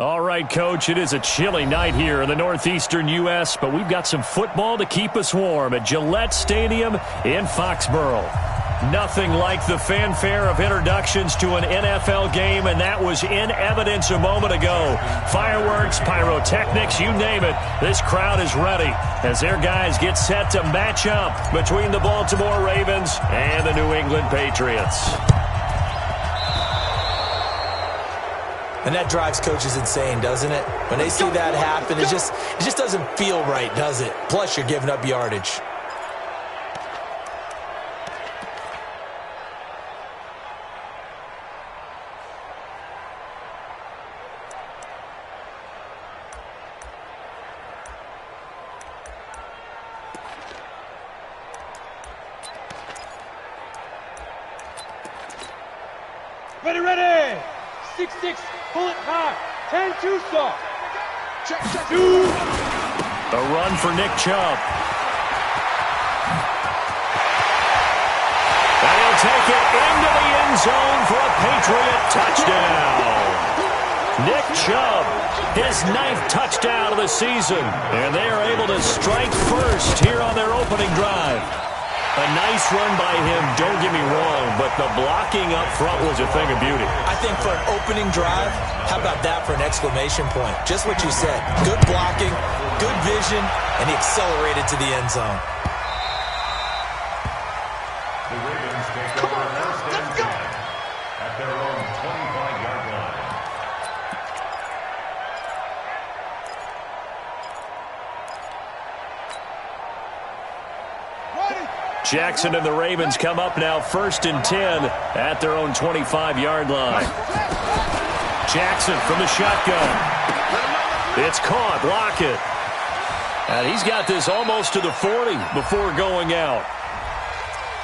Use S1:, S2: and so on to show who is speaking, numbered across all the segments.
S1: All right, Coach, it is a chilly night here in the northeastern U.S., but we've got some football to keep us warm at Gillette Stadium in Foxborough. Nothing like the fanfare of introductions to an NFL game, and that was in evidence a moment ago. Fireworks, pyrotechnics, you name it. This crowd is ready as their guys get set to match up between the Baltimore Ravens and the New England Patriots.
S2: And that drives coaches insane, doesn't it? When they see that happen, it just doesn't feel right, does it? Plus, you're giving up yardage.
S3: Ready. 6-6, pull it high. 10-2 stop. Check. Two.
S1: A run for Nick Chubb. And he'll take it into the end zone for a Patriot touchdown. Nick Chubb, his 9th touchdown of the season. And they are able to strike first here on their opening drive. A nice run by him, don't get me wrong, but the blocking up front was a thing of beauty.
S2: I think for an opening drive, how about that for an exclamation point? Just what you said. Good blocking, good vision, and he accelerated to the end zone.
S4: The Ravens take over first and 10 at their own 25-yard line.
S1: Jackson and the Ravens come up now first and 10 at their own 25-yard line. Jackson from the shotgun. It's caught. Lockett. And he's got this almost to the 40 before going out.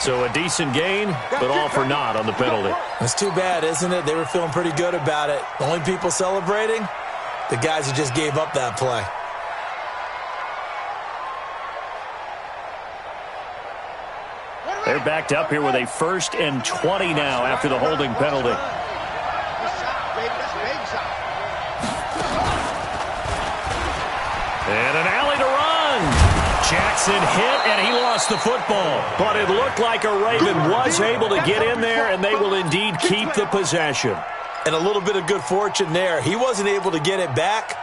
S1: So a decent gain, but all for naught on the penalty.
S2: It's too bad, isn't it? They were feeling pretty good about it. The only people celebrating, the guys who just gave up that play.
S1: They're backed up here with a 1st and 20 now after the holding penalty. And an alley to run. Jackson hit, and he lost the football. But it looked like a Raven was able to get in there, and they will indeed keep the possession.
S2: And a little bit of good fortune there. He wasn't able to get it back,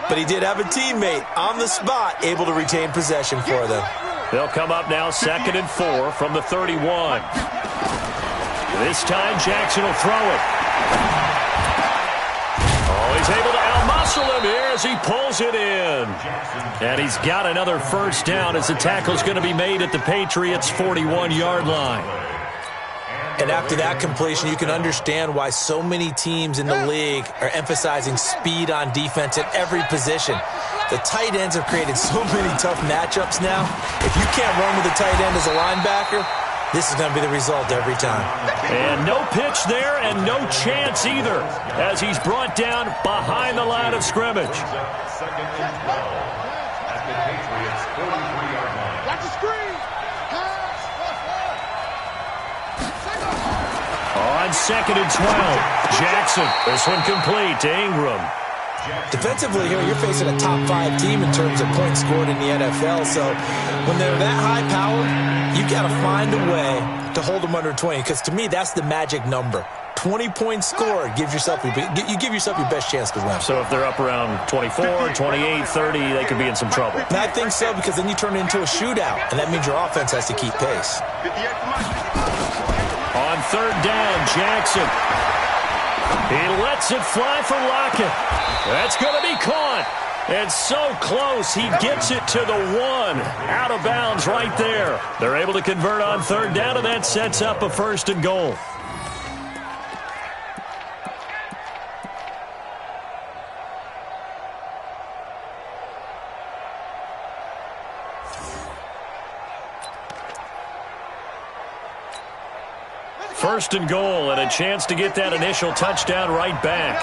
S2: but he did have a teammate on the spot able to retain possession for them.
S1: They'll come up now 2nd and 4 from the 31. This time Jackson will throw it. Oh, he's able to outmuscle him here as he pulls it in. And he's got another first down as the tackle's going to be made at the Patriots' 41-yard line.
S2: And after that completion, you can understand why so many teams in the league are emphasizing speed on defense at every position. The tight ends have created so many tough matchups now. If you can't run with a tight end as a linebacker, this is going to be the result every time.
S1: And no pitch there and no chance either as he's brought down behind the line of scrimmage.
S4: 2nd and 12 at the Patriots' 43-yard line.
S3: Watch the screen.
S1: On 2nd and 12, Jackson. This one complete to Ingram.
S2: Defensively here, you're facing a top 5 team in terms of points scored in the NFL. So when they're that high-powered, you've got to find a way to hold them under 20. Because to me, that's the magic number. 20 points scored, you give yourself your best chance to win.
S1: So if they're up around 24, 28, 30, they could be in some trouble.
S2: And I think so, because then you turn it into a shootout, and that means your offense has to keep pace.
S1: On 3rd down, Jackson. He lets it fly for Lockett. That's going to be caught. And so close, he gets it to the 1. Out of bounds right there. They're able to convert on 3rd down, and that sets up a 1st and goal. First and goal, and a chance to get that initial touchdown right back.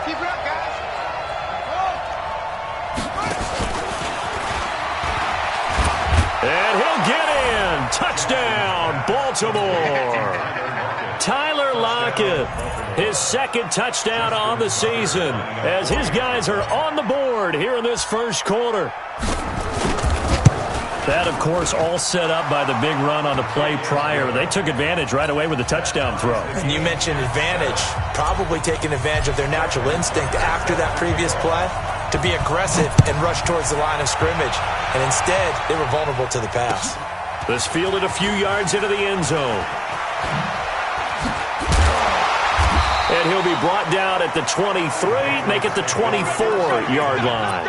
S3: Keep it up, guys.
S1: And he'll get in. Touchdown, Baltimore. Tyler Lockett. His second touchdown on the season as his guys are on the board here in this first quarter. That, of course, all set up by the big run on the play prior. They took advantage right away with the touchdown throw.
S2: And you mentioned advantage, probably taking advantage of their natural instinct after that previous play to be aggressive and rush towards the line of scrimmage. And instead, they were vulnerable to the pass.
S1: This fielded a few yards into the end zone. And he'll be brought down at the 23, make it the 24-yard line.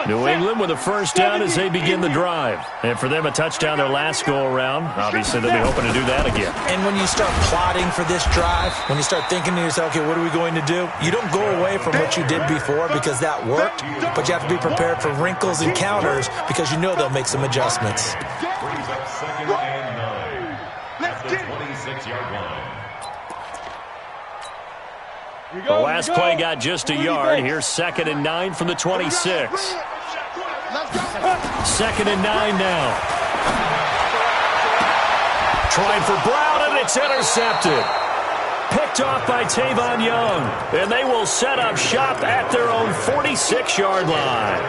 S1: New England with a first down as they begin the drive. And for them, a touchdown their last go-around. Obviously, they'll be hoping to do that again.
S2: And when you start plotting for this drive, when you start thinking to yourself, okay, what are we going to do? You don't go away from what you did before because that worked, but you have to be prepared for wrinkles and counters because you know they'll make some adjustments.
S4: Brings up 2nd and 9 at the 26-yard line.
S1: The last play got just a yard. Here's 2nd and 9 from the 26. 2nd and 9 now. Trying for Brown, and it's intercepted. Picked off by Tavon Young. And they will set up shop at their own 46-yard line.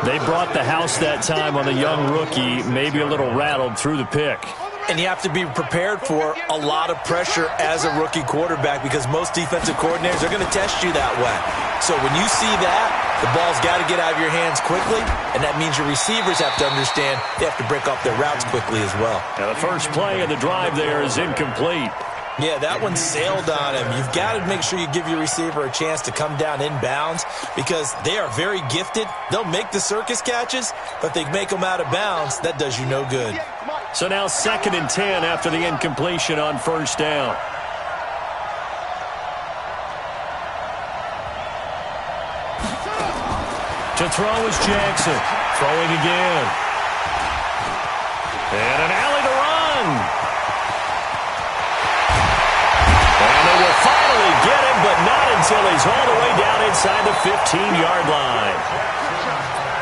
S1: They brought the house that time on the young rookie, maybe a little rattled through the pick.
S2: And you have to be prepared for a lot of pressure as a rookie quarterback because most defensive coordinators are going to test you that way. So when you see that, the ball's got to get out of your hands quickly, and that means your receivers have to understand they have to break off their routes quickly as well.
S1: Now the first play of the drive there is incomplete.
S2: Yeah, that one sailed on him. You've got to make sure you give your receiver a chance to come down inbounds because they are very gifted. They'll make the circus catches, but they make them out of bounds. That does you no good.
S1: So now 2nd and 10 after the incompletion on first down. To throw is Jackson. Throwing again. And an alley to run. And they will finally get him, but not until he's all the way down inside the 15-yard line.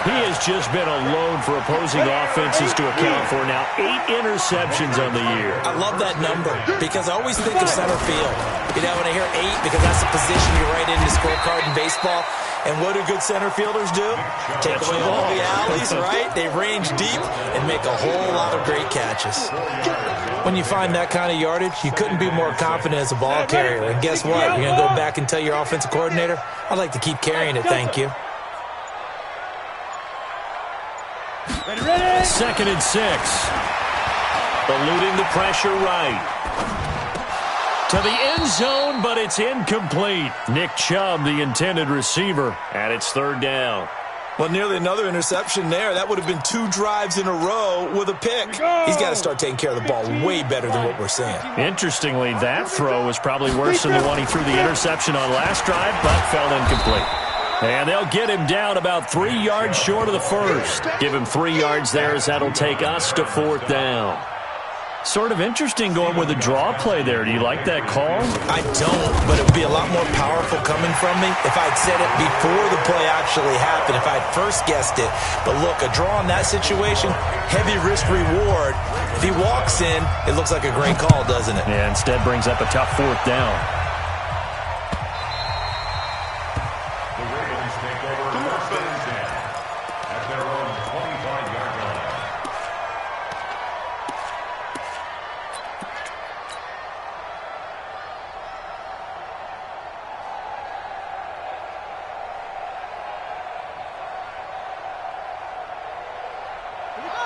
S1: He has just been a load for opposing offenses to account for now 8 interceptions on the year.
S2: I love that number because I always think of center field. You know, when I hear 8, because that's the position you write in the scorecard in baseball. And what do good center fielders do? Take away all the alleys, right? They range deep and make a whole lot of great catches. When you find that kind of yardage, you couldn't be more confident as a ball carrier. And guess what? You're going to go back and tell your offensive coordinator, I'd like to keep carrying it, thank you.
S1: 2nd and 6. Eluding the pressure right. To the end zone, but it's incomplete. Nick Chubb, the intended receiver, and it's 3rd down.
S2: Well, nearly another interception there. That would have been 2 drives in a row with a pick. He's got to start taking care of the ball way better than what we're seeing.
S1: Interestingly, that throw was probably worse than the one he threw the interception on last drive, but fell incomplete. And they'll get him down about 3 yards short of the first. Give him 3 yards there as that'll take us to 4th down. Sort of interesting going with a draw play there. Do you like that call?
S2: I don't, but it would be a lot more powerful coming from me if I'd said it before the play actually happened, if I'd first guessed it. But look, a draw in that situation, heavy risk reward. If he walks in, it looks like a great call, doesn't it?
S1: Yeah, instead brings up a tough 4th down.
S4: The Ravens take over 1st and 10 at their own 25-yard line.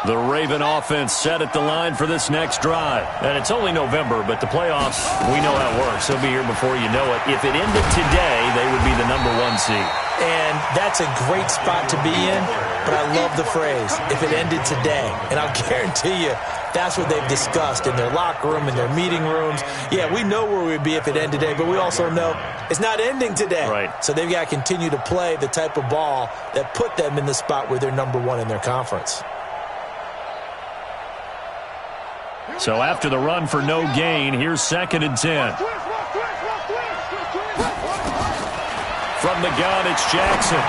S1: The Raven offense set at the line for this next drive. And it's only November, but the playoffs, we know how it works. They'll be here before you know it. If it ended today, they would be the #1 seed.
S2: And that's a great spot to be in, but I love the phrase, if it ended today. And I'll guarantee you, that's what they've discussed in their locker room, in their meeting rooms. Yeah, we know where we'd be if it ended today, but we also know it's not ending today.
S1: Right.
S2: So they've got to continue to play the type of ball that put them in the spot where they're #1 in their conference.
S1: So after the run for no gain, here's 2nd and 10. From the gun, it's Jackson.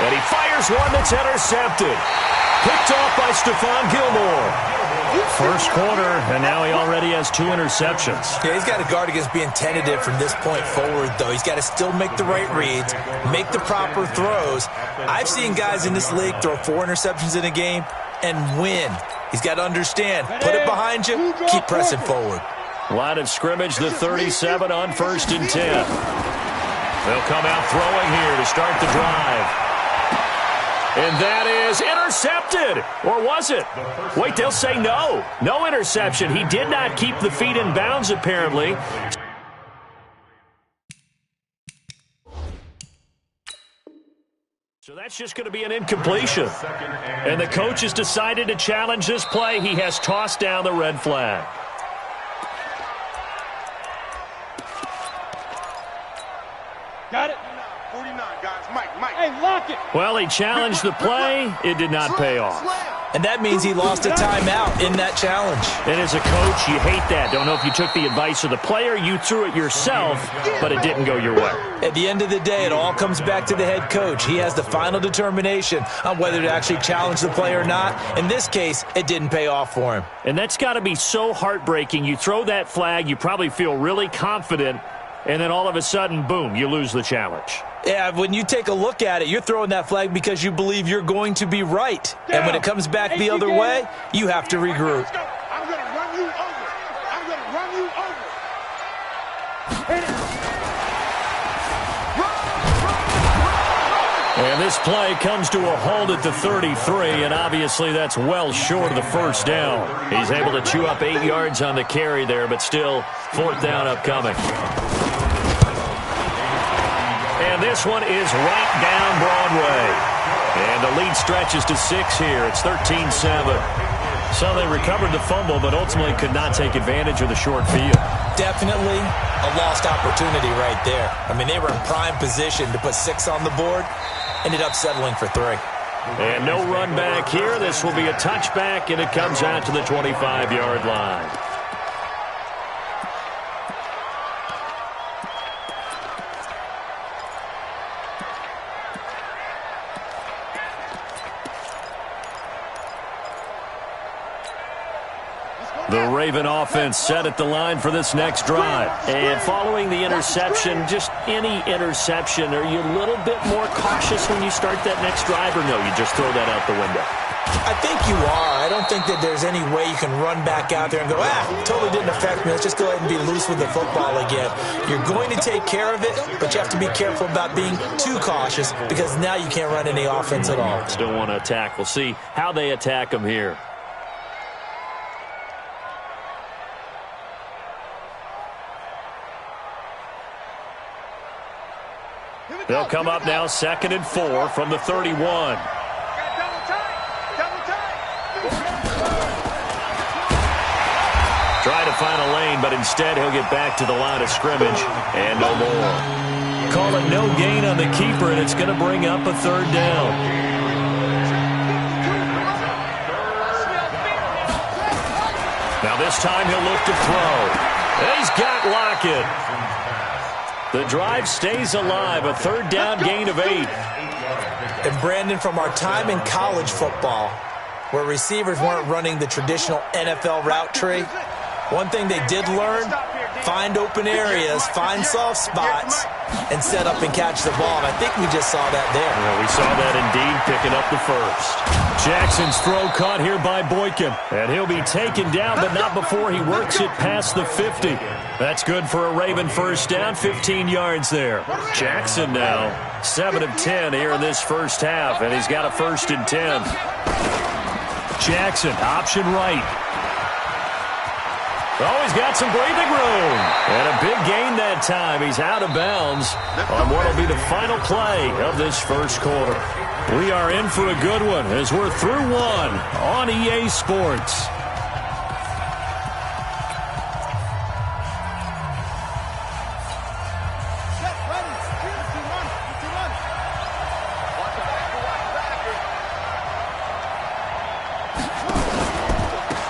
S1: And he fires one that's intercepted. Picked off by Stephon Gilmore. First quarter, and now he already has 2 interceptions.
S2: Yeah, he's got to guard against being tentative from this point forward, though. He's got to still make the right reads, make the proper throws. I've seen guys in this league throw 4 interceptions in a game and win. He's got to understand, put it behind you, keep pressing forward.
S1: Line of scrimmage, the 37 on 1st and 10. They'll come out throwing here to start the drive. And that is intercepted. Or was it? Wait, they'll say no. No interception. He did not keep the feet in bounds, apparently. So that's just going to be an incompletion. And the coach has decided to challenge this play. He has tossed down the red flag.
S3: Got it?
S5: 49, guys. Mike.
S3: Hey, lock it.
S1: Well, he challenged the play. It did not pay off.
S2: And that means he lost a timeout in that challenge.
S1: And as a coach, you hate that. Don't know if you took the advice of the player, you threw it yourself, but it didn't go your way.
S2: At the end of the day, it all comes back to the head coach. He has the final determination on whether to actually challenge the play or not. In this case, it didn't pay off for him.
S1: And that's got to be so heartbreaking. You throw that flag, you probably feel really confident, and then all of a sudden, boom, you lose the challenge.
S2: Yeah, when you take a look at it, you're throwing that flag because you believe you're going to be right. And when it comes back the other way, you have to regroup.
S5: I'm going to run you over. I'm going to run you over.
S1: And this play comes to a halt at the 33, and obviously that's well short of the first down. He's able to chew up 8 yards on the carry there, but still 4th down upcoming. And this one is right down Broadway. And the lead stretches to 6 here. It's 13-7. So they recovered the fumble, but ultimately could not take advantage of the short field.
S2: Definitely a lost opportunity right there. I mean, they were in prime position to put 6 on the board. Ended up settling for 3.
S1: And no run back here. This will be a touchback, and it comes out to the 25-yard line. The Raven offense set at the line for this next drive. And following the interception, just any interception, are you a little bit more cautious when you start that next drive, or no, you just throw that out the window?
S2: I think you are. I don't think that there's any way you can run back out there and go, totally didn't affect me. Let's just go ahead and be loose with the football again. You're going to take care of it, but you have to be careful about being too cautious because now you can't run any offense at all.
S1: Still want to attack. We'll see how they attack them here. They'll come up now 2nd and 4 from the 31. Try to find a lane, but instead he'll get back to the line of scrimmage and no more. Call it no gain on the keeper, and it's going to bring up a 3rd down. Now this time he'll look to throw. And he's got Lockett. The drive stays alive, a 3rd down gain of 8.
S2: And Brandon, from our time in college football, where receivers weren't running the traditional NFL route tree, one thing they did learn, find open areas, find soft spots, and set up and catch the ball. And I think we just saw that there.
S1: Yeah, we saw that indeed, picking up the first. Jackson's throw caught here by Boykin. And he'll be taken down, but not before he works it past the 50. That's good for a Raven first down, 15 yards there. Jackson now 7 of 10 here in this first half, and he's got a 1st and 10. Jackson, option right. Oh, he's got some breathing room. And a big gain that time. He's out of bounds on what will be the final play of this first quarter. We are in for a good one as we're through one on EA Sports.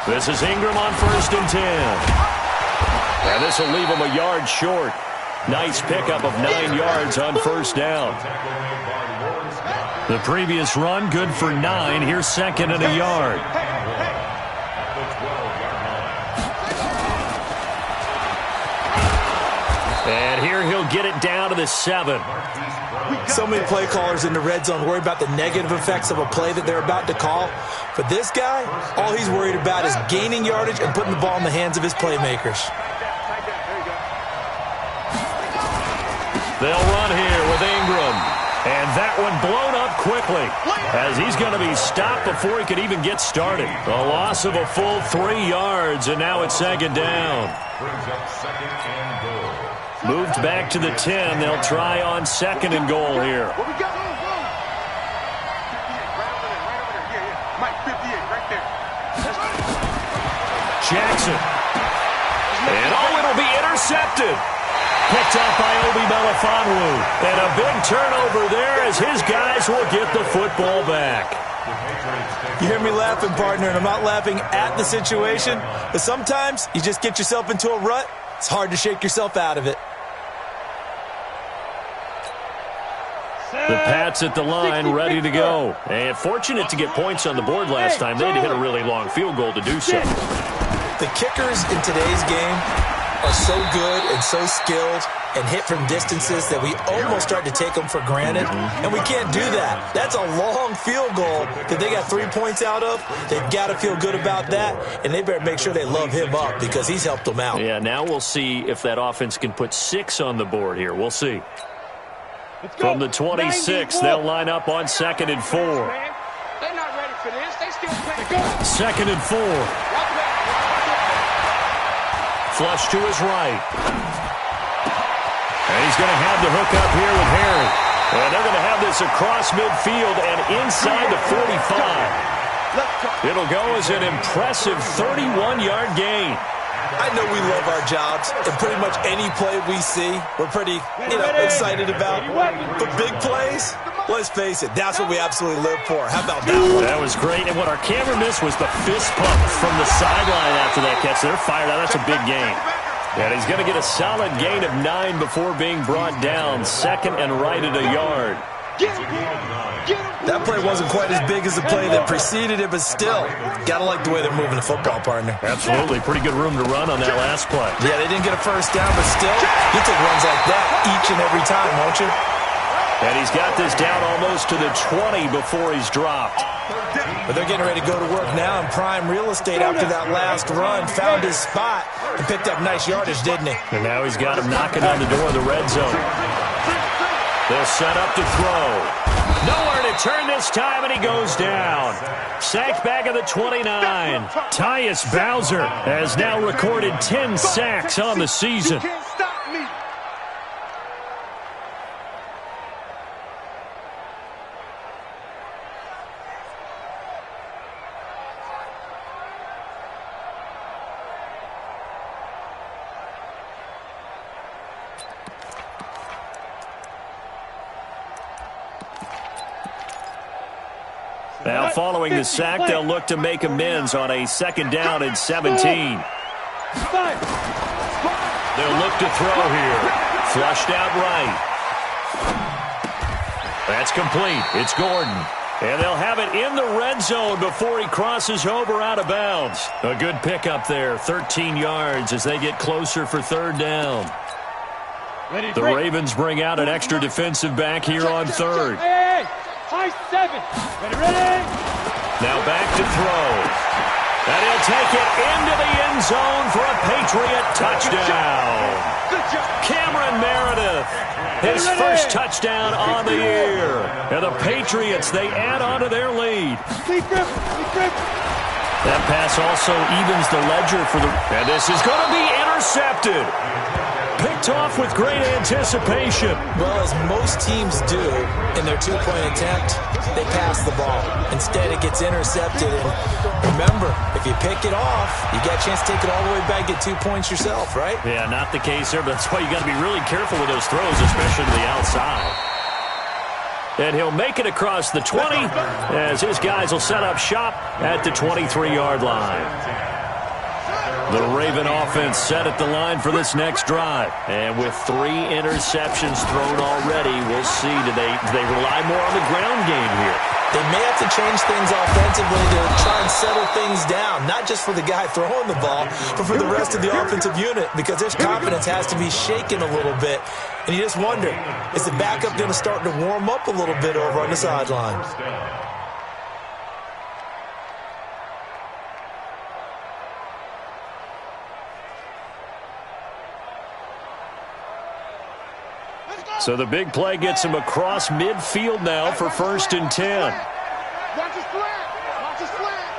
S1: This is Ingram on 1st and 10. And this will leave him a yard short. Nice pickup of 9 yards on 1st down. The previous run, good for 9. Here's second and a yard. And here he'll get it down to the 7.
S2: So many play callers in the red zone worry about the negative effects of a play that they're about to call. For this guy, all he's worried about is gaining yardage and putting the ball in the hands of his playmakers.
S1: They'll run here with Ingram. And that one blown up quickly as he's going to be stopped before he could even get started. A loss of a full 3 yards, and now it's second down. Moved back to the 10. They'll try on second and goal here. Jackson. And it'll be intercepted. Picked up by Obi Melifonwu. And a big turnover there as his guys will get the football back.
S2: You hear me laughing, partner, and I'm not laughing at the situation, but sometimes you just get yourself into a rut. It's hard to shake yourself out of it.
S1: The Pats at the line, ready to go. And fortunate to get points on the board last time. They had to hit a really long field goal to do so.
S2: The kickers in today's game are so good and so skilled and hit from distances that we almost start to take them for granted, and we can't do that. That's a long field goal that they got 3 points out of. They've got to feel good about that, and they better make sure they love him up because he's helped them out.
S1: Yeah, now we'll see if that offense can put 6 on the board here. We'll see. From the 26, they'll line up on second and 4.
S5: They're not ready for this. They still playing.
S1: Second and 4. Flush to his right. And he's going to have the hook up here with Harry. And they're going to have this across midfield and inside the 45. It'll go as an impressive 31-yard gain.
S2: I know we love our jobs, and pretty much any play we see, we're pretty, excited about. But big plays, let's face it, that's what we absolutely live for. How about that one?
S1: That was great, and what our camera missed was the fist pump from the sideline after that catch. They're fired out. That's a big gain. And he's going to get a solid gain of 9 before being brought down. Second and right at a yard.
S2: That play wasn't quite as big as the play that preceded it, but still, gotta like the way they're moving the football, partner.
S1: Absolutely. Pretty good room to run on that last play.
S2: Yeah, they didn't get a first down, but still, you take runs like that each and every time, won't you?
S1: And he's got this down almost to the 20 before he's dropped.
S2: But they're getting ready to go to work now in prime real estate after that last run. Found his spot and picked up nice yardage, didn't he?
S1: And now he's got him knocking on the door of the red zone. They'll set up to throw. Nowhere to turn this time, and he goes down. Sacked back at the 29. Tyus Bowser has now recorded 10 sacks on the season. Now, following the sack, they'll look to make amends on a second down and 17. They'll look to throw here. Flushed out right. That's complete. It's Gordon. And they'll have it in the red zone before he crosses over out of bounds. A good pickup there, 13 yards as they get closer for third down. The Ravens bring out an extra defensive back here on third.
S3: High 7. Ready?
S1: Now back to throw. And he'll take it into the end zone for a Patriot touchdown. Cameron Meredith, his first touchdown on the year. And the Patriots, they add on to their lead. That pass also evens the ledger for the... And this is going to be intercepted. Picked off with great anticipation.
S2: Well, as most teams do in their two-point attempt, they pass the ball. Instead, it gets intercepted. And remember, if you pick it off, you got a chance to take it all the way back, get 2 points yourself, right?
S1: Yeah, not the case there, but that's why you got to be really careful with those throws, especially to the outside. And he'll make it across the 20 as his guys will set up shop at the 23-yard line. The Raven offense set at the line for this next drive. And with 3 interceptions thrown already, we'll see. Do they rely more on the ground game here?
S2: They may have to change things offensively to try and settle things down, not just for the guy throwing the ball, but for the rest of the offensive unit, because their confidence has to be shaken a little bit. And you just wonder, is the backup going to start to warm up a little bit over on the sideline?
S1: So the big play gets him across midfield now for 1st and 10.
S5: Watch his slant. Watch his slant.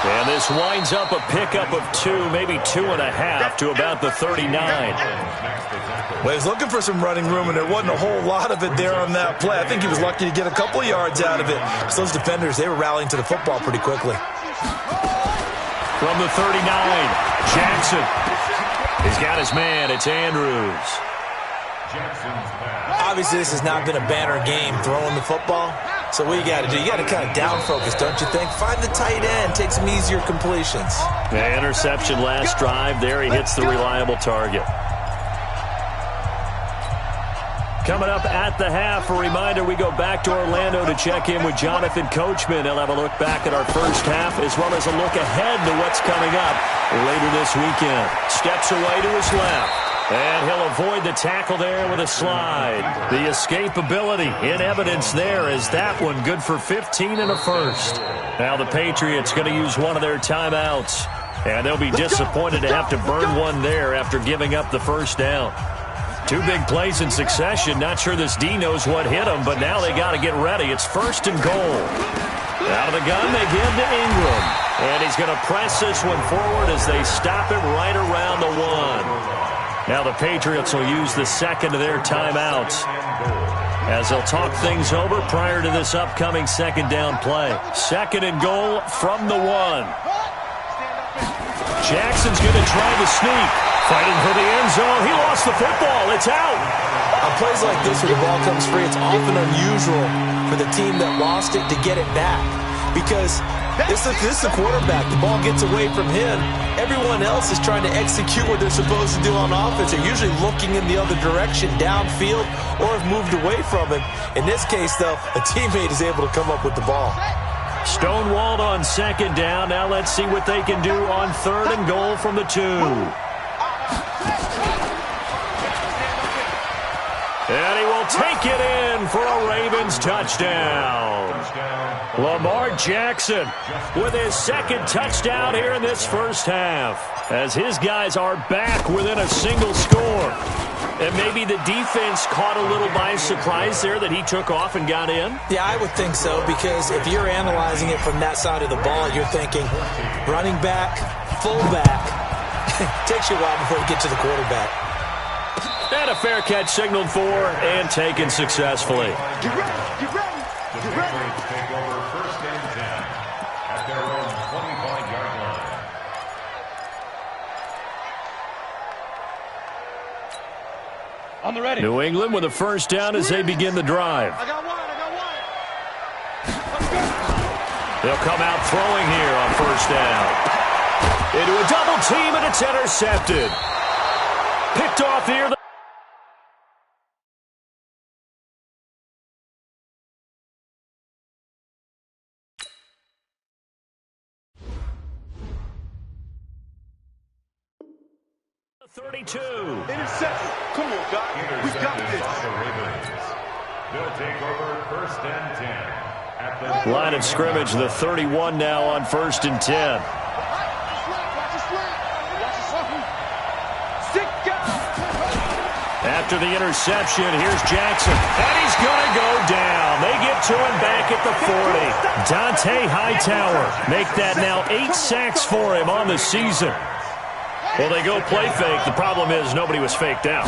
S1: And this winds up a pickup of 2, maybe 2.5 to about the 39.
S2: Well, he was looking for some running room, and there wasn't a whole lot of it there on that play. I think he was lucky to get a couple of yards out of it. Because those defenders, they were rallying to the football pretty quickly.
S1: From the 39, Jackson. He's got his man. It's Andrews.
S2: Obviously, this has not been a banner game throwing the football. So what you got to do, you got to kind of down focus, don't you think? Find the tight end, take some easier completions.
S1: The interception last drive. There he hits the reliable target. Coming up at the half, a reminder, we go back to Orlando to check in with Jonathan Coachman. He'll have a look back at our first half as well as a look ahead to what's coming up later this weekend. Steps away to his left. And he'll avoid the tackle there with a slide. The escapability in evidence there is that one good for 15 and a first. Now the Patriots going to use one of their timeouts. And they'll be disappointed to have to burn one there after giving up the first down. 2 big plays in succession. Not sure this D knows what hit him, but now they got to get ready. It's 1st and goal. Out of the gun, they give to Ingram. And he's going to press this one forward as they stop it right around the 1. Now the Patriots will use the second of their timeouts as they'll talk things over prior to this upcoming 2nd down play. 2nd and goal from the 1. Jackson's going to try the sneak. Fighting for the end zone. He lost the football. It's out.
S2: On plays like this where the ball comes free, it's often unusual for the team that lost it to get it back. Because this is the quarterback. The ball gets away from him. Everyone else is trying to execute what they're supposed to do on offense. They're usually looking in the other direction, downfield, or have moved away from it. In this case, though, a teammate is able to come up with the ball.
S1: Stonewalled on 2nd down. Now let's see what they can do on 3rd and goal from the 2. And he will take it in for a Ravens touchdown. Lamar Jackson with his 2nd touchdown here in this first half, as his guys are back within a single score. And maybe the defense caught a little by surprise there that he took off and got in?
S2: Yeah, I would think so, because if you're analyzing it from that side of the ball, you're thinking running back, fullback. Takes you a while before you get to the quarterback.
S1: And a fair catch signaled for and taken successfully.
S5: Get ready. Get ready.
S4: The
S5: Get ready.
S4: Patriots take over 1st and 10 at their own 25-yard line.
S3: On the ready.
S1: New England with a 1st down as they begin the drive.
S3: I got one.
S1: They'll come out throwing here on 1st down. Into a double team, and it's intercepted. Picked off here. The 32.
S5: Interception. Come on, Doc. We got this.
S4: They'll take over 1st and 10 at the
S1: Line of scrimmage, the 31 now on 1st and 10. After the interception, here's Jackson. And he's going to go down. They get to him back at the 40. Dante Hightower make that now 8 sacks for him on the season. Well, they go play fake. The problem is nobody was faked out.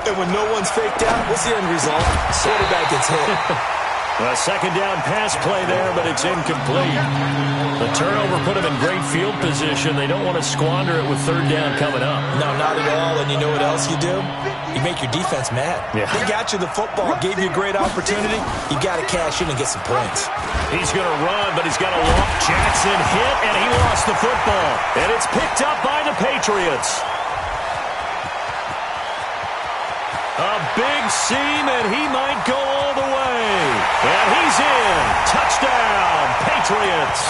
S2: And when no one's faked out, what's the end result? Quarterback gets hit.
S1: A second down pass play there, but it's incomplete. The turnover put them in great field position. They don't want to squander it with third down coming up.
S2: No, not at all. And you know what else you do? You make your defense mad.
S1: Yeah.
S2: They got you the football, gave you a great opportunity. You got to cash in and get some points.
S1: He's going to run, but he's got a walk. Jackson hit, and he lost the football. And it's picked up by the Patriots. A big seam, and he might go all the way. And he's in. Touchdown, Patriots.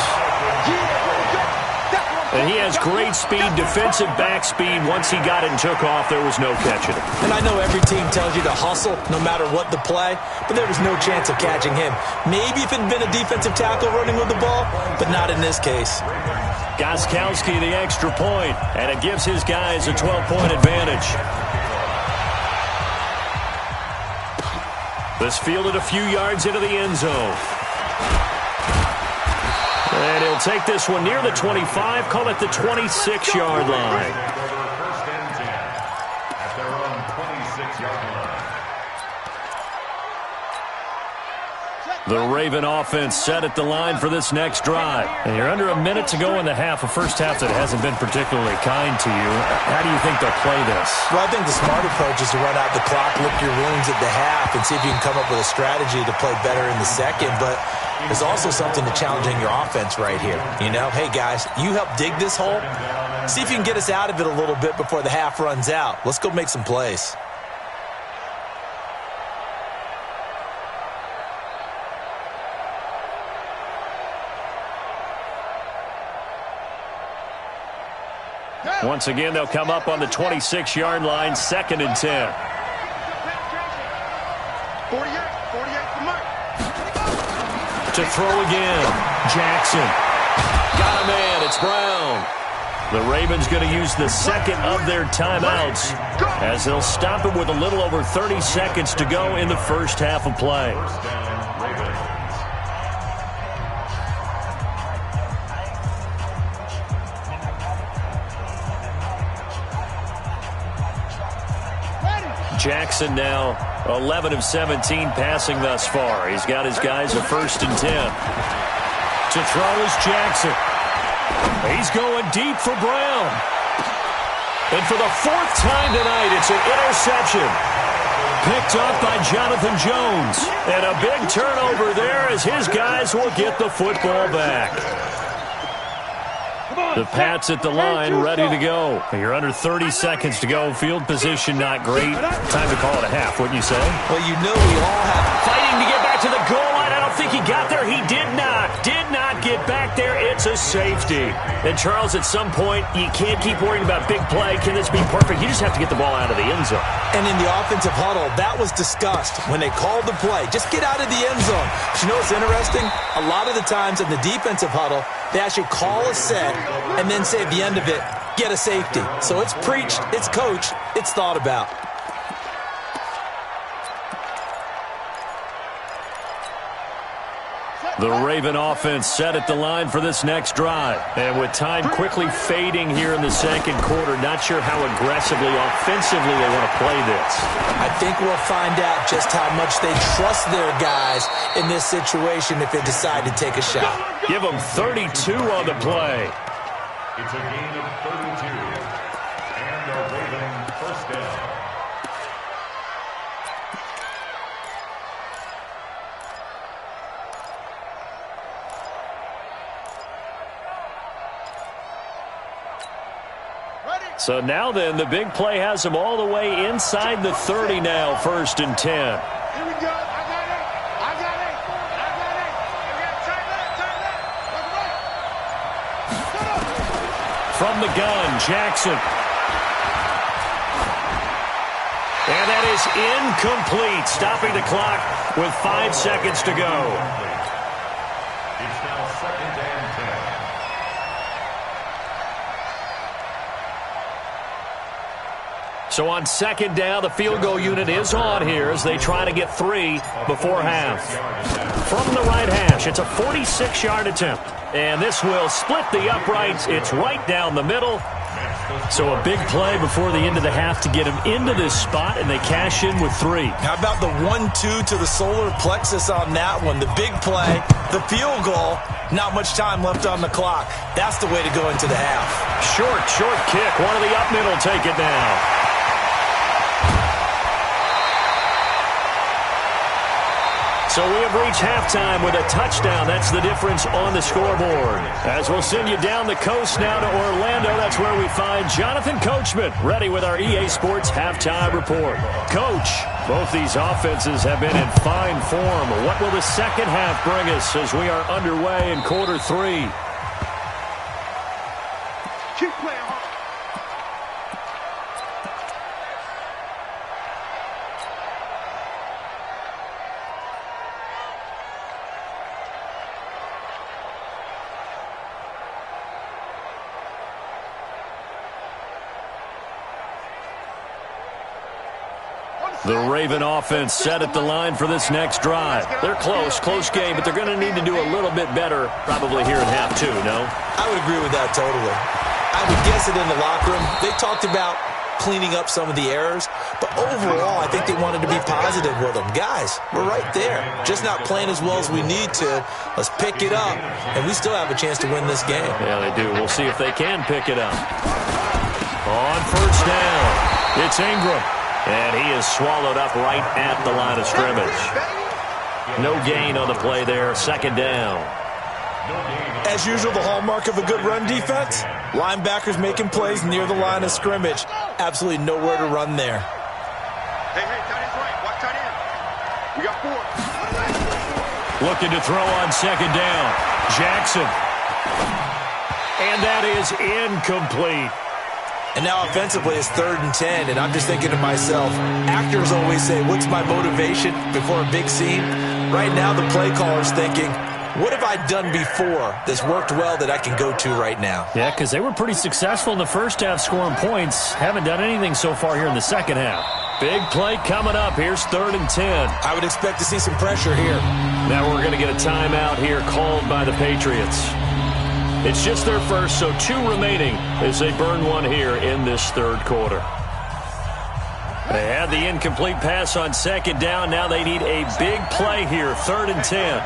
S1: And he has great speed, defensive back speed. Once he got it and took off, there was no catching him.
S2: And I know every team tells you to hustle no matter what the play, but there was no chance of catching him. Maybe if it had been a defensive tackle running with the ball, but not in this case.
S1: Gostkowski the extra point, and it gives his guys a 12-point advantage. This fielded a few yards into the end zone. And he'll take this one near the 25, call it the 26-yard line.
S4: First and 10 at their own 26-yard line.
S1: The Raven offense set at the line for this next drive. And you're under a minute to go in the half, a first half that hasn't been particularly kind to you. How do you think they'll play this?
S2: Well, I think the smart approach is to run out the clock, lick your wounds at the half, and see if you can come up with a strategy to play better in the second. But there's also something to challenging your offense right here. You know, hey, guys, you help dig this hole. See if you can get us out of it a little bit before the half runs out. Let's go make some plays.
S1: Once again, they'll come up on the 26-yard line, 2nd and 10.
S5: 48
S1: To throw again. Jackson. Got a man. It's Brown. The Ravens going to use the second of their timeouts as they'll stop it with a little over 30 seconds to go in the first half of play. Jackson now 11 of 17 passing thus far. He's got his guys a 1st and 10. To throw is Jackson. He's going deep for Brown. And for the 4th time tonight, it's an interception. Picked up by Jonathan Jones. And a big turnover there as his guys will get the football back. The Pats at the line, ready to go. You're under 30 seconds to go. Field position not great. Time to call it a half, wouldn't you say?
S2: Well, you know we all have
S1: Fighting to get back to the goal line. I don't think he got there. He did not. Did not get back there. It's a safety. And, Charles, at some point, you can't keep worrying about big play. Can this be perfect? You just have to get the ball out of the end zone.
S2: And in the offensive huddle, that was discussed when they called the play. Just get out of the end zone. But you know what's interesting? A lot of the times in the defensive huddle, they actually call a set and then say at the end of it, get a safety. So it's preached, it's coached, it's thought about.
S1: The Raven offense set at the line for this next drive. And with time quickly fading here in the second quarter, not sure how aggressively, offensively they want to play this.
S2: I think we'll find out just how much they trust their guys in this situation if they decide to take a shot.
S1: Give them 32 on the play.
S4: It's a gain of 32. And a Raven first down.
S1: So now then, the big play has them all the way inside the 30 now, 1st and 10.
S5: Here we go. I got it. I got it. I got it.
S1: From the gun, Jackson. And that is incomplete, stopping the clock with 5 seconds to go.
S4: It's now 2nd and 10.
S1: So on 2nd down, the field goal unit is on here as they try to get 3 before half. From the right hash, it's a 46-yard attempt. And this will split the uprights. It's right down the middle. So a big play before the end of the half to get him into this spot, and they cash in with 3.
S2: How about the 1-2 to the solar plexus on that one? The big play, the field goal, not much time left on the clock. That's the way to go into the half.
S1: Short kick. One of the up middle take it now. So we have reached halftime with a touchdown. That's the difference on the scoreboard. As we'll send you down the coast now to Orlando, that's where we find Jonathan Coachman, ready with our EA Sports Halftime Report. Coach, both these offenses have been in fine form. What will the second half bring us as we are underway in quarter 3?
S5: Keep playing hard.
S1: The Raven offense set at the line for this next drive. They're close game, but they're going to need to do a little bit better probably here in half 2, no?
S2: I would agree with that totally. I would guess it in the locker room. They talked about cleaning up some of the errors, but overall, I think they wanted to be positive with them. Guys, we're right there. Just not playing as well as we need to. Let's pick it up, and we still have a chance to win this game.
S1: Yeah, they do. We'll see if they can pick it up. On first down, it's Ingram. And he is swallowed up right at the line of scrimmage. No gain on the play there. Second down.
S2: As usual, the hallmark of a good run defense, linebackers making plays near the line of scrimmage. Absolutely nowhere to run there.
S5: Hey, tight end's right. Watch tight end. We got 4.
S1: Looking to throw on second down. Jackson. And that is incomplete.
S2: And now offensively it's 3rd and 10, and I'm just thinking to myself, actors always say, what's my motivation before a big scene? Right now the play caller's thinking, what have I done before that's worked well that I can go to right now?
S1: Yeah, because they were pretty successful in the first half scoring points. Haven't done anything so far here in the second half. Big play coming up. Here's 3rd and 10.
S2: I would expect to see some pressure here.
S1: Now we're going to get a timeout here called by the Patriots. It's just their first, so 2 remaining as they burn one here in this third quarter. They had the incomplete pass on second down. Now they need a big play here, 3rd and 10.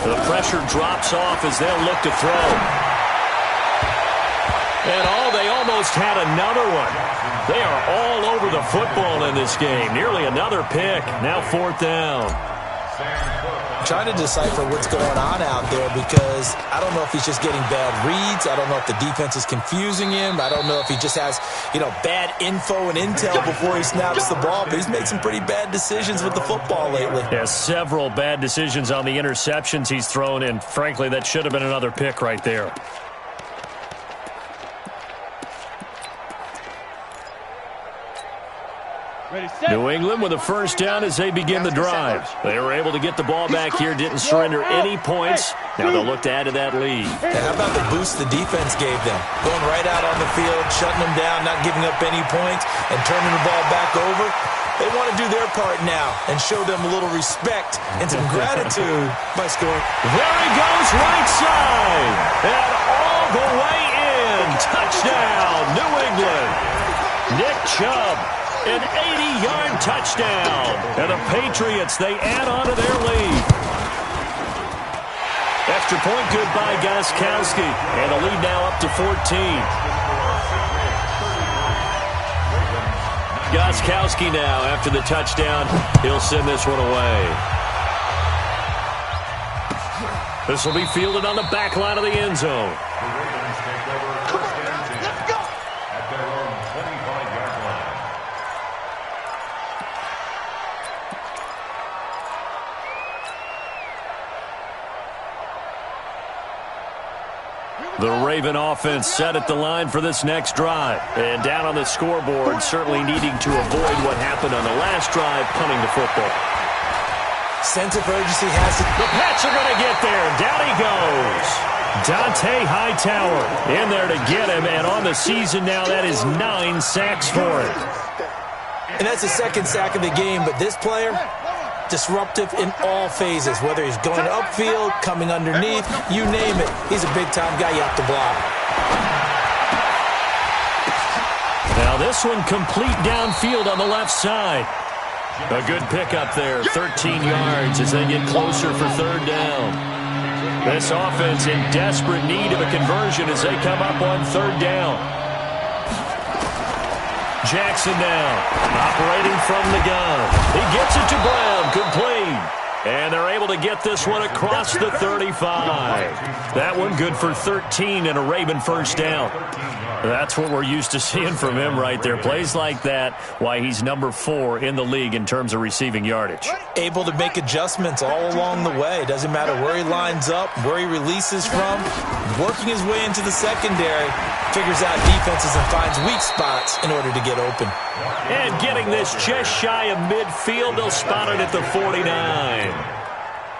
S1: The pressure drops off as they'll look to throw. And they almost had another one. They are all over the football in this game. Nearly another pick. Now 4th down.
S2: Trying to decipher what's going on out there because I don't know if he's just getting bad reads. I don't know if the defense is confusing him. I don't know if he just has, bad info and intel before he snaps the ball. But he's made some pretty bad decisions with the football lately.
S1: Yeah, several bad decisions on the interceptions he's thrown, and frankly, that should have been another pick right there. New England with a first down as they begin the drive. They were able to get the ball back here, didn't surrender any points. Now they'll look to add to that lead.
S2: And how about the boost the defense gave them? Going right out on the field, shutting them down, not giving up any points, and turning the ball back over. They want to do their part now and show them a little respect and some gratitude by scoring.
S1: There he goes, right side. And all the way in. Touchdown, New England. Nick Chubb. An 80-yard touchdown. And the Patriots, they add on to their lead. Extra point good by Gostkowski. And the lead now up to 14. Gostkowski now, after the touchdown, he'll send this one away. This will be fielded on the back line of the end zone. The Raven offense set at the line for this next drive. And down on the scoreboard, certainly needing to avoid what happened on the last drive, punting the football.
S2: Sense of urgency has it.
S1: The Pats are going to get there. Down he goes. Dante Hightower in there to get him. And on the season now, that is 9 sacks for him.
S2: And that's the second sack of the game. But this player, Disruptive in all phases, whether he's going upfield, coming underneath, you name it. He's a big-time guy you have to block.
S1: Now this one complete downfield on the left side. A good pickup there, 13 yards as they get closer for third down. This offense in desperate need of a conversion as they come up on third down. Jackson now, operating from the gun. He gets it to Brown, complete. And they're able to get this one across the 35. That one good for 13 and a Raven first down. That's what we're used to seeing from him right there. Plays like that, why he's number 4 in the league in terms of receiving yardage.
S2: Able to make adjustments all along the way. Doesn't matter where he lines up, where he releases from. Working his way into the secondary, figures out defenses and finds weak spots in order to get open.
S1: And getting this just shy of midfield, they'll spot it at the 49.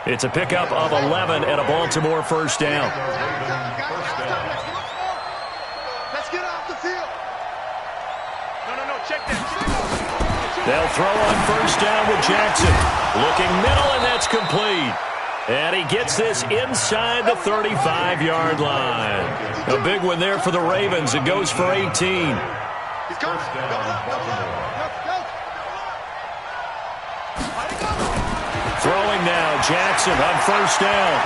S1: It's a pickup of 11 and a Baltimore first down. They'll throw on first down with Jackson. Looking middle, and that's complete. And he gets this inside the 35-yard line. A big one there for the Ravens. It goes for 18. Throwing now, Jackson on first down.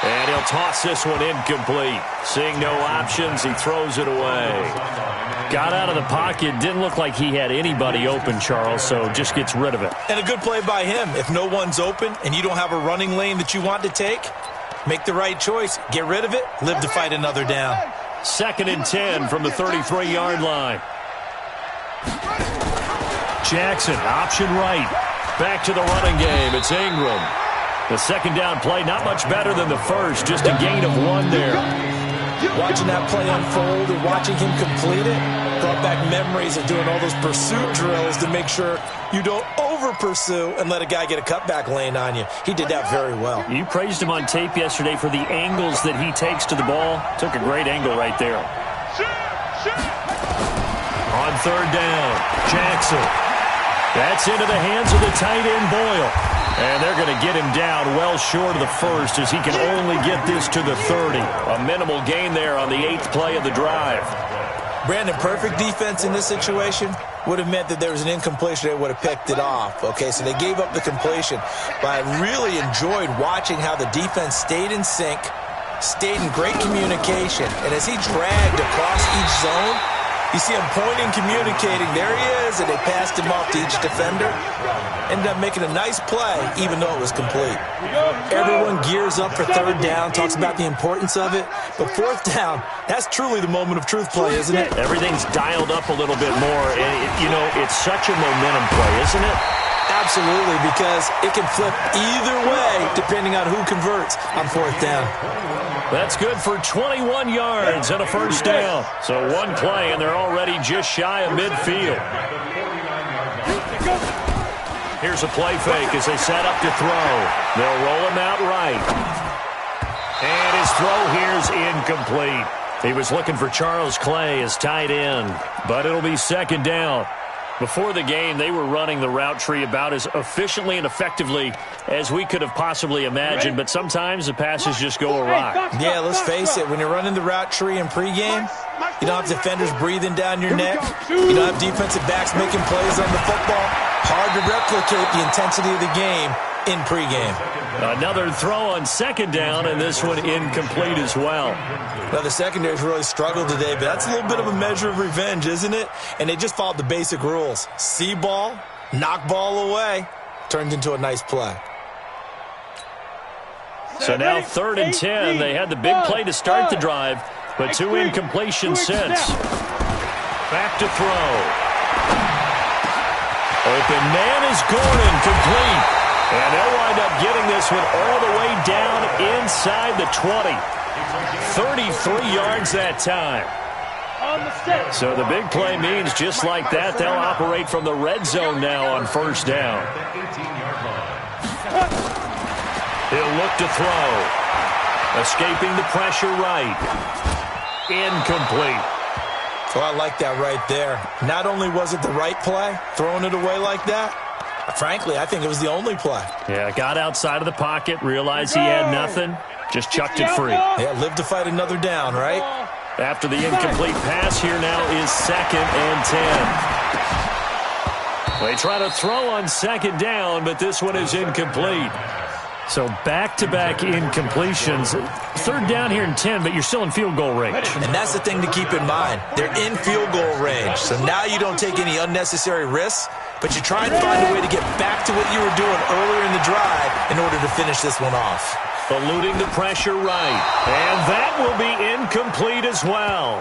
S1: And he'll toss this one incomplete. Seeing no options, he throws it away. Got out of the pocket. Didn't look like he had anybody open, Charles, so just gets rid of it.
S2: And a good play by him. If no one's open and you don't have a running lane that you want to take, make the right choice. Get rid of it. Live to fight another down.
S1: 2nd and 10 from the 33-yard line. Jackson, option right. Back to the running game. It's Ingram. The second down play, not much better than the first. Just a gain of 1 there.
S2: Watching that play unfold and watching him complete it brought back memories of doing all those pursuit drills to make sure you don't over-pursue and let a guy get a cutback lane on you. He did that very well.
S1: You praised him on tape yesterday for the angles that he takes to the ball. Took a great angle right there. On third down, Jackson. That's into the hands of the tight end, Boyle. And they're going to get him down well short of the first as he can only get this to the 30. A minimal gain there on the 8th play of the drive.
S2: Brandon, perfect defense in this situation would have meant that there was an incompletion. They would have picked it off. Okay, so they gave up the completion. But I really enjoyed watching how the defense stayed in sync, stayed in great communication. And as he dragged across each zone, you see him pointing, communicating. There he is, and they passed him off to each defender. Ended up making a nice play, even though it was complete. Everyone gears up for third down, talks about the importance of it. But fourth down, that's truly the moment of truth play, isn't it?
S1: Everything's dialed up a little bit more. And it's such a momentum play, isn't it?
S2: Absolutely, because it can flip either way depending on who converts on fourth down.
S1: That's good for 21 yards and a first down. So one play, and they're already just shy of midfield. Here's a play fake as they set up to throw. They'll roll him out right. And his throw here's incomplete. He was looking for Charles Clay as tight end, but it'll be second down. Before the game, they were running the route tree about as efficiently and effectively as we could have possibly imagined, but sometimes the passes just go awry.
S2: Yeah, let's face it. When you're running the route tree in pregame, you don't have defenders breathing down your neck. You don't have defensive backs making plays on the football. Hard to replicate the intensity of the game in pregame.
S1: Another throw on second down, and this one incomplete as well.
S2: Now, the secondary's really struggled today, but that's a little bit of a measure of revenge, isn't it? And they just followed the basic rules. See ball, knock ball away, turned into a nice play.
S1: So now 3rd and 10. They had the big play to start the drive, but 2 incompletions since. Back to throw. Open man is Gordon, complete. And they'll wind up getting this one all the way down inside the 20. 33 yards that time. So the big play means just like that, they'll operate from the red zone now on first down. He'll look to throw. Escaping the pressure right. Incomplete.
S2: Well, I like that right there. Not only was it the right play, throwing it away like that, frankly, I think it was the only play.
S1: Yeah, got outside of the pocket, realized he had nothing, just chucked it free.
S2: Yeah, live to fight another down, right?
S1: After the incomplete pass, here now is 2nd and 10. They try to throw on 2nd down, but this one is incomplete. So back-to-back incompletions. 3rd down here in 10, but you're still in field goal range.
S2: And that's the thing to keep in mind. They're in field goal range. So now you don't take any unnecessary risks, but you try and find a way to get back to what you were doing earlier in the drive in order to finish this one off.
S1: Eluding the pressure right. And that will be incomplete as well.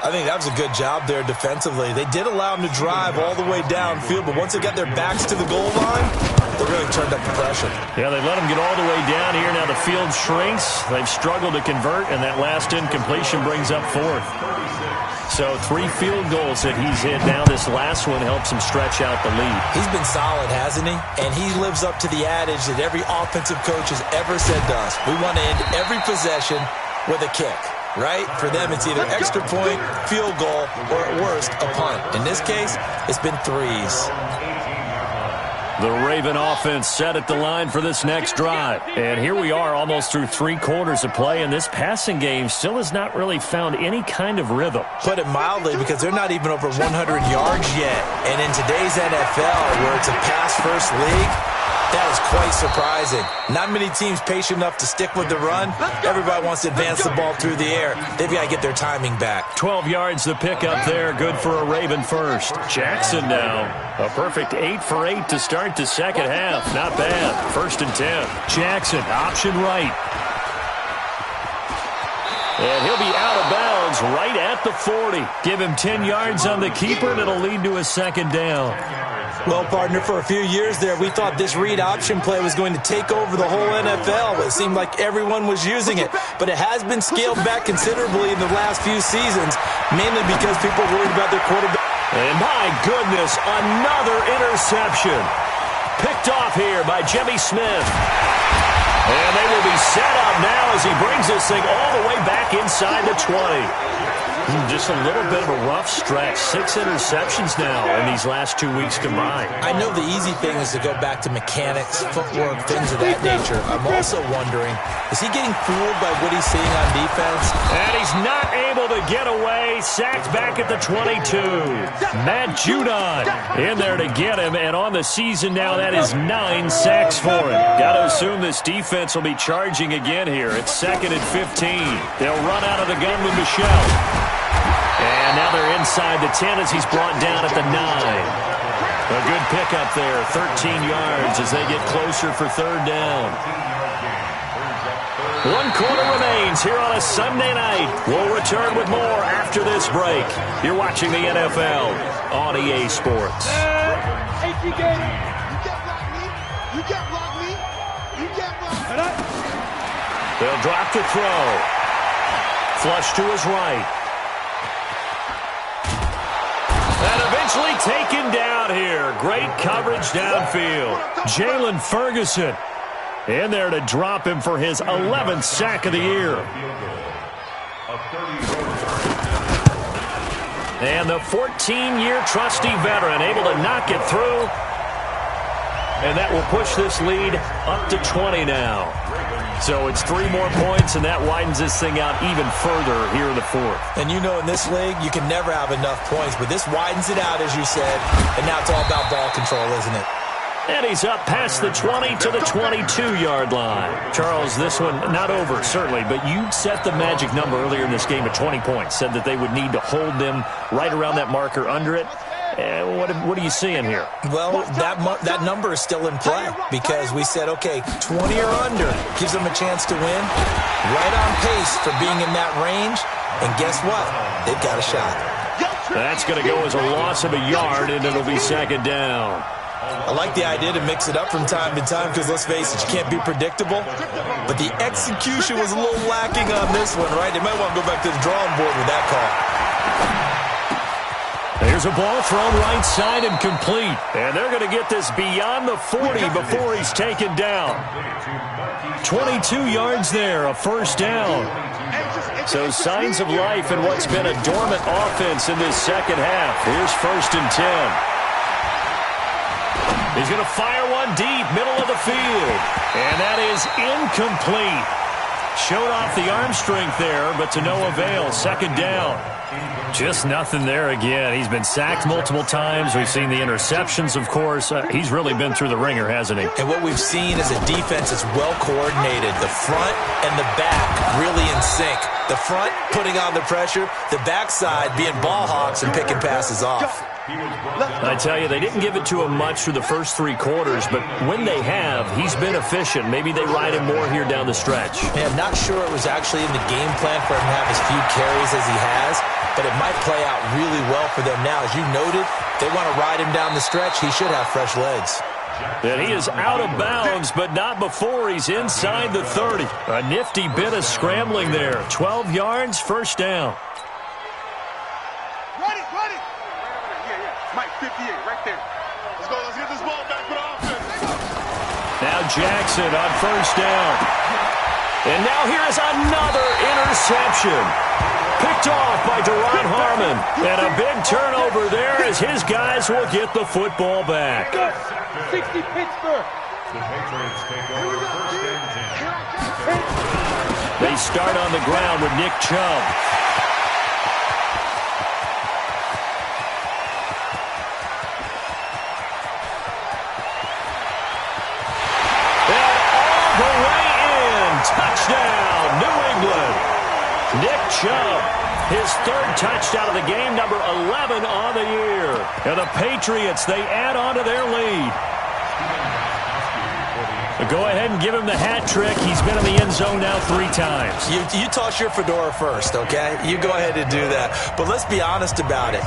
S2: I think that was a good job there defensively. They did allow them to drive all the way downfield, but once they got their backs to the goal line, they really turned up the pressure.
S1: Yeah, they let them get all the way down here. Now the field shrinks. They've struggled to convert, and that last incompletion brings up 4th. So 3 field goals that he's hit. Now this last one helps him stretch out the lead.
S2: He's been solid, hasn't he? And he lives up to the adage that every offensive coach has ever said to us. We want to end every possession with a kick. Right? For them, it's either extra point, field goal, or at worst, a punt. In this case, it's been 3s.
S1: The Raven offense set at the line for this next drive. And here we are almost through 3 quarters of play, and this passing game still has not really found any kind of rhythm.
S2: Put it mildly, because they're not even over 100 yards yet. And in today's NFL, where it's a pass-first league, that is quite surprising. Not many teams patient enough to stick with the run. Everybody wants to advance the ball through the air. They've got to get their timing back.
S1: 12 yards the pickup there. Good for a Raven first. Jackson now. A perfect 8 for 8 to start the second half. Not bad. 1st and 10. Jackson, option right. And he'll be out of bounds right at the 40. Give him 10 yards on the keeper, and it'll lead to a 2nd down.
S2: Well, partner, for a few years there, we thought this read option play was going to take over the whole NFL. It seemed like everyone was using it. But it has been scaled back considerably in the last few seasons, mainly because people are worried about their quarterback.
S1: And my goodness, another interception. Picked off here by Jimmy Smith. And they will be set up now as he brings this thing all the way back inside the 20. Just a little bit of a rough stretch. 6 interceptions now in these last 2 weeks combined.
S2: I know the easy thing is to go back to mechanics, footwork, things of that nature. I'm also wondering, is he getting fooled by what he's seeing on defense?
S1: And he's not able to get away. Sacked back at the 22. Matt Judon in there to get him. And on the season now, that is 9 sacks for him. Got to assume this defense will be charging again here. It's 2nd and 15. They'll run out of the gun with Michelle. And now they're inside the 10 as he's brought down at the 9. A good pickup there, 13 yards as they get closer for 3rd down. 1 quarter remains here on a Sunday night. We'll return with more after this break. You're watching the NFL on EA Sports.
S5: You can't block me. You can't block me. You can't block me.
S1: They'll drop to throw. Flush to his right. And eventually taken down here. Great coverage downfield. Jalen Ferguson in there to drop him for his 11th sack of the year. And the 14-year trusty veteran able to knock it through. And that will push this lead up to 20 now. So it's 3 more points, and that widens this thing out even further here in the 4th.
S2: And you know in this league, you can never have enough points, but this widens it out, as you said, and now it's all about ball control, isn't it?
S1: And he's up past the 20 to the 22-yard line. Charles, this one not over, certainly, but you set the magic number earlier in this game at 20 points, said that they would need to hold them right around that marker under it. What are you seeing here?
S2: Well, that number is still in play because we said, okay, 20 or under gives them a chance to win. Right on pace for being in that range. And guess what? They've got a shot.
S1: That's going to go as a loss of a yard, and it'll be 2nd down.
S2: I like the idea to mix it up from time to time because, let's face it, you can't be predictable. But the execution was a little lacking on this one, right? They might want to go back to the drawing board with that call.
S1: There's a ball thrown right side and complete. And they're going to get this beyond the 40 before he's taken down. 22 yards there, a 1st down. So signs of life in what's been a dormant offense in this second half. Here's 1st and 10. He's going to fire one deep, middle of the field. And that is incomplete. Showed off the arm strength there, but to no avail. 2nd down. Just nothing there again. He's been sacked multiple times. We've seen the interceptions, of course. He's really been through the ringer, hasn't he?
S2: And what we've seen is a defense that's well coordinated. The front and the back really in sync. The front putting on the pressure, the backside being ball hawks and picking passes off.
S1: I tell you, they didn't give it to him much through the first 3 quarters, but when they have, he's been efficient. Maybe they ride him more here down the stretch.
S2: Yeah, I'm not sure it was actually in the game plan for him to have as few carries as he has, but it might play out really well for them now. As you noted, they want to ride him down the stretch. He should have fresh legs.
S1: And he is out of bounds, but not before he's inside the 30. A nifty bit of scrambling there. 12 yards, 1st down.
S5: Ready. Mike, 58, right there. Let's go. Let's get this ball back for the offense.
S1: Now Jackson on 1st down. And now here is another interception. Picked off by Deron Harmon. And a big turnover there as his guys will get the football back.
S3: 60 Pittsburgh.
S4: The Patriots take over 1st and 10.
S1: They start on the ground with Nick Chubb. Touchdown, New England. Nick Chubb, his 3rd touchdown of the game, number 11 on the year. And the Patriots, they add on to their lead. Go ahead and give him the hat trick. He's been in the end zone now 3 times.
S2: You toss your fedora first, okay? You go ahead and do that. But let's be honest about it.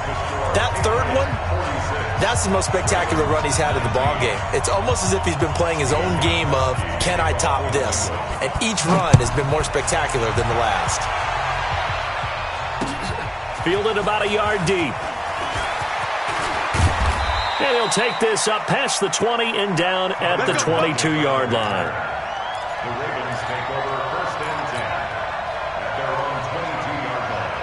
S2: That 3rd one, that's the most spectacular run he's had in the ballgame. It's almost as if he's been playing his own game of, can I top this? And each run has been more spectacular than the last.
S1: Fielded about a yard deep. And he'll take this up past the 20 and down at the 22-yard line.
S4: The Ravens take over 1st and 10 at their own 22-yard line.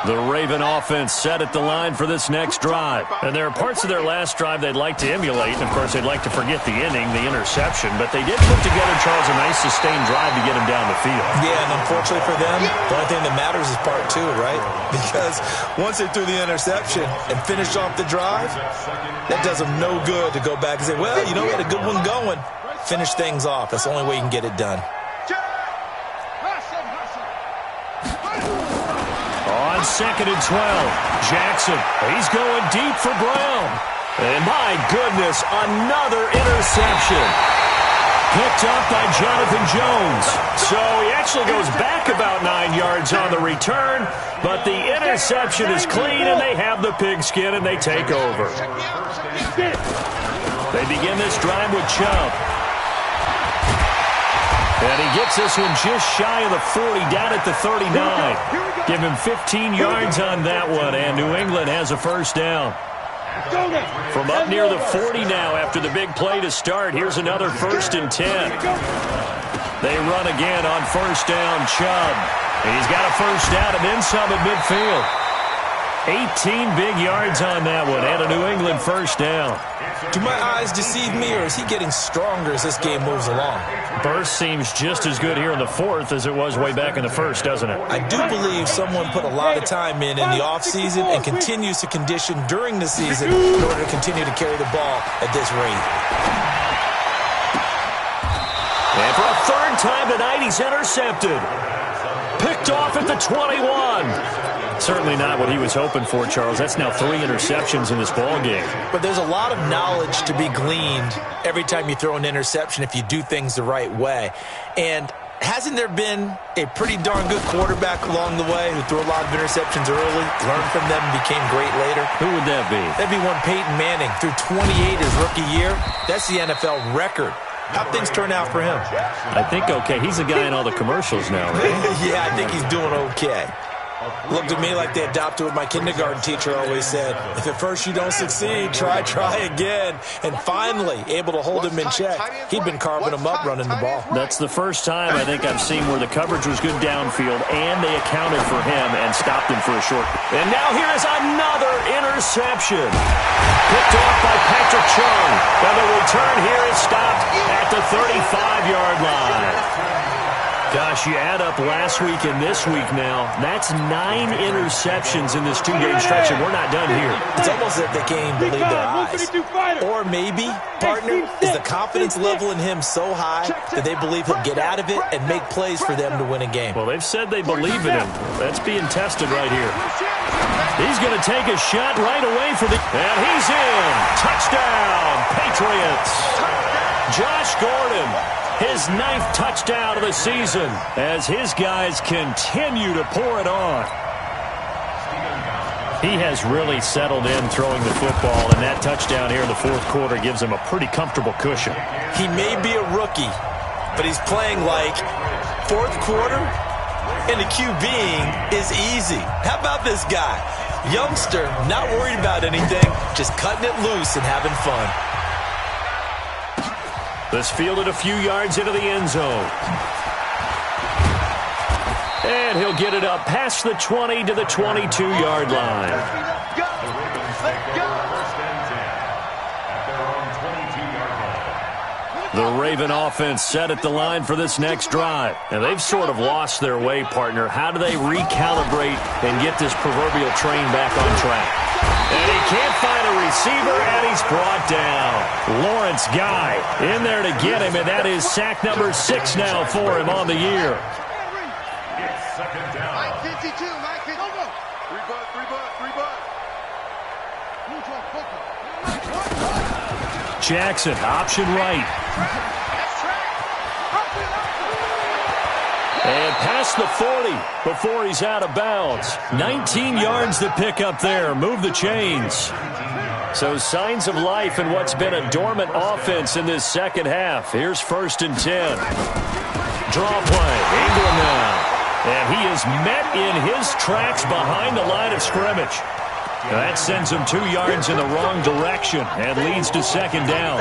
S1: The Raven offense set at the line for this next drive. And there are parts of their last drive they'd like to emulate. And, of course, they'd like to forget the inning, the interception. But they did put together, Charles, a nice sustained drive to get him down the field.
S2: Yeah, and unfortunately for them, the only thing that matters is part 2, right? Because once they threw the interception and finished off the drive, that does them no good to go back and say, well, you know, we had a good one going. Finish things off. That's the only way you can get it done.
S1: On 2nd and 12, Jackson, he's going deep for Brown. And my goodness, another interception. Picked up by Jonathan Jones. So he actually goes back about 9 yards on the return, but the interception is clean, and they have the pigskin, and they take over. They begin this drive with Chubb. And he gets this one just shy of the 40, down at the 39. Give him 15 yards on that one, and New England has a 1st down. From up near the 40 now after the big play to start, here's another 1st and 10. They run again on 1st down, Chubb. And he's got a 1st down and then some at midfield. 18 big yards on that one, and a New England 1st down.
S2: Do my eyes deceive me, or is he getting stronger as this game moves along?
S1: Burst seems just as good here in the 4th as it was way back in the 1st, doesn't it?
S2: I do believe someone put a lot of time in the offseason and continues to condition during the season in order to continue to carry the ball at this rate.
S1: And for a 3rd time tonight, he's intercepted. Picked off at the 21. Certainly not what he was hoping for, Charles. That's now 3 interceptions in this ballgame.
S2: But there's a lot of knowledge to be gleaned every time you throw an interception if you do things the right way. And hasn't there been a pretty darn good quarterback along the way who threw a lot of interceptions early, learned from them, and became great later?
S1: Who would that be?
S2: That'd be one Peyton Manning. Threw 28 his rookie year. That's the NFL record. How'd things turn out for him?
S1: I think okay. He's the guy in all the commercials now, right?
S2: Yeah, I think he's doing okay. Looked at me like they adopted what my kindergarten teacher always said. If at first you don't succeed, try again. And finally, able to hold him in check. He'd been carving him up running the ball.
S1: That's the first time I think I've seen where the coverage was good downfield, and they accounted for him and stopped him for a short. And now here is another interception. Picked off by Patrick Chung. And the return here is stopped at the 35-yard line. Gosh, you add up last week and this week now, that's 9 interceptions in this two-game stretch, and we're not done here.
S2: It's almost as if they can't even believe their eyes. Or maybe, partner, is the confidence level in him so high that they believe he'll get out of it and make plays for them to win a game.
S1: Well, they've said they believe in him. That's being tested right here. He's going to take a shot right away for the... And he's in. Touchdown, Patriots. Josh Gordon. His 9th touchdown of the season as his guys continue to pour it on. He has really settled in throwing the football, and that touchdown here in the fourth quarter gives him a pretty comfortable cushion.
S2: He may be a rookie, but he's playing like fourth quarter, and the QBing is easy. How about this guy? Youngster, not worried about anything, just cutting it loose and having fun.
S1: This fielded a few yards into the end zone. And he'll get it up past the 20 to the 22-yard line. The Raven offense set at the line for this next drive. And they've sort of lost their way, partner. How do they recalibrate and get this proverbial train back on track? And he can't find a receiver, and he's brought down. Lawrence Guy in there to get him, and that is sack number 6 now for him on the year.
S4: It's second down.
S5: Mike 52, Mike 52. Three butt.
S1: Jackson, option right. And past the 40 before he's out of bounds. 19 yards to pick up there. Move the chains. So signs of life in what's been a dormant offense in this second half. Here's 1st and 10. Draw play. Ingram now. And he is met in his tracks behind the line of scrimmage. That sends him 2 yards in the wrong direction and leads to second down.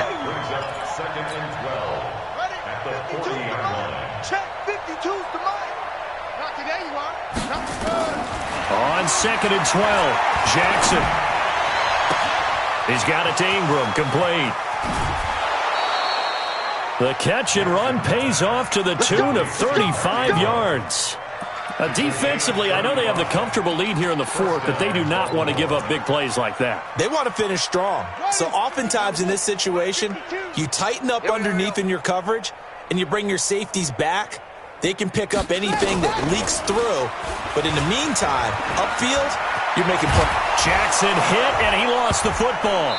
S4: Second and 12 at the 40-yard line.
S5: Check 52's to Mike. Not today, you are. Not
S1: On 2nd and 12, Jackson. He's got it to Ingram, complete. The catch and run pays off to the tune of 35 yards. Defensively, I know they have the comfortable lead here in the fourth, but they do not want to give up big plays like that.
S2: They want to finish strong. So oftentimes in this situation, you tighten up underneath in your coverage, and you bring your safeties back. They can pick up anything that leaks through. But in the meantime, upfield, you're making plays.
S1: Jackson hit, and he lost the football.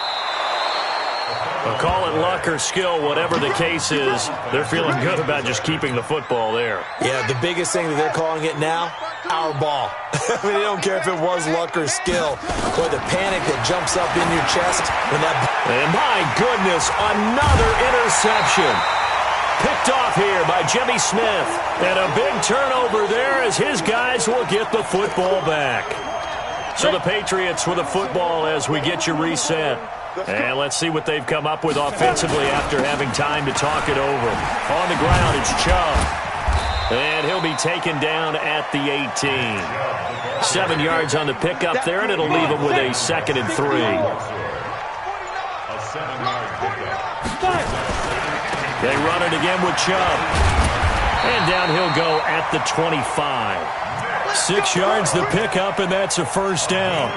S1: Well, call it luck or skill, whatever the case is, they're feeling good about just keeping the football there.
S2: Yeah, the biggest thing that they're calling it now, our ball. I mean, they don't care if it was luck or skill, or the panic that jumps up in your chest when that...
S1: And my goodness, another interception. Picked off here by Jimmy Smith. And a big turnover there as his guys will get the football back. So the Patriots with the football as we get you reset. And let's see what they've come up with offensively after having time to talk it over. On the ground, it's Chubb. And he'll be taken down at the 18. 7 yards on the pickup there, and it'll leave him with a 2nd and 3.
S4: A 7-yard pickup.
S1: They run it again with Chubb. And down he'll go at the 25. 6 yards to pick up, and that's a first down.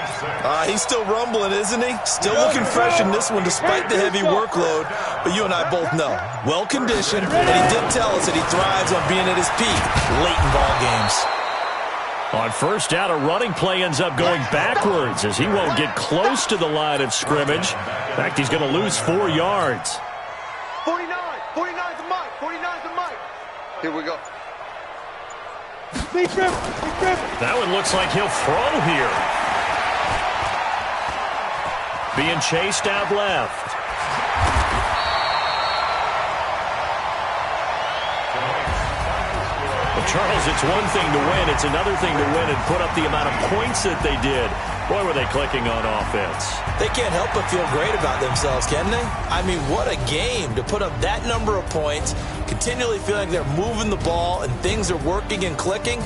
S2: He's still rumbling, isn't he? Still looking fresh in this one despite the heavy workload. But you and I both know, well-conditioned, and he did tell us that he thrives on being at his peak late in ball games.
S1: On first down, a running play ends up going backwards as he won't get close to the line of scrimmage. In fact, he's going to lose 4 yards.
S5: 49. 49's a Mike. 49's a Mike. Here we go.
S1: That one looks like he'll throw here. Being chased out left. The Well, Charles, it's one thing to win. It's another thing to win and put up the amount of points that they did. Boy, were they clicking on offense.
S2: They can't help but feel great about themselves, can they? I mean, what a game to put up that number of points, continually feeling like they're moving the ball and things are working and clicking.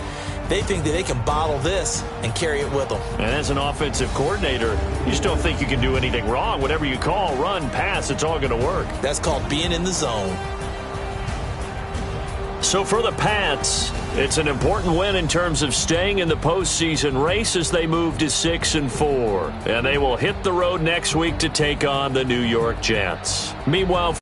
S2: They think that they can bottle this and carry it with them.
S1: And as an offensive coordinator, you still think you can do anything wrong. Whatever you call, run, pass, it's all going to work.
S2: That's called being in the zone.
S1: So for the Pats, it's an important win in terms of staying in the postseason race as they move to 6-4. And they will hit the road next week to take on the New York Jets. Meanwhile,